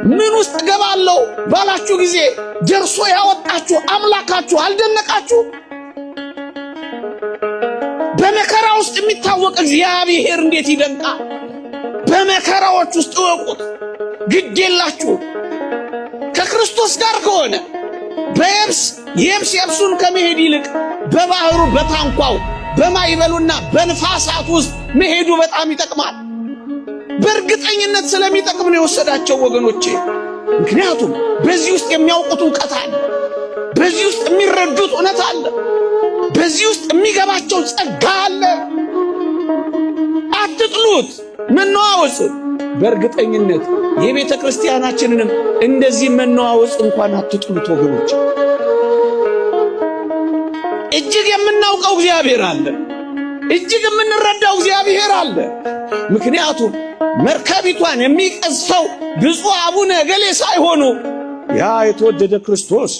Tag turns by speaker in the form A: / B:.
A: ምን ውስጥ ገባለው ባላችሁ ጊዜ ደርሶ ያወጣችሁ አምላካችሁ አልደነቃችሁ? በመከራ ውስጥ የሚታወቅ እግዚአብሔር እንዴት ይደንቃል! በመከራዎች ውስጥ ወቁት ግዴላችሁ። ከክርስቶስ ጋር ከሆነ የብሱን ከመሄድ ይልቅ በባህሩ በታንኳው በማይበሉና በንፋሳት ውስጥ መሄዱ በጣም ይጠቅማል። በእርግጠኝነት ስለሚጠቅም ነው የወሰዳቸው ወገኖቼ። ምክንያቱም በዚህ ውስጥ የሚያውቁት ዕውቀት አለ፣ በዚህ ውስጥ የሚረዱት እውነት አለ፣ በዚህ ውስጥ የሚገባቸው ጸጋ አለ። አትጥሉት መነዋወጽ። በእርግጠኝነት የቤተ ክርስቲያናችንንም እንደዚህ መነዋወጽ እንኳን አትጥሉት ወገኖቼ። እጅግ የምናውቀው እግዚአብሔር አለ፣ እጅግ የምንረዳው እግዚአብሔር አለ። ምክንያቱም መርከቢቷን የሚቀዝፈው ብፁዕ አቡነ ገሌ ሳይሆኑ ያ የተወደደ ክርስቶስ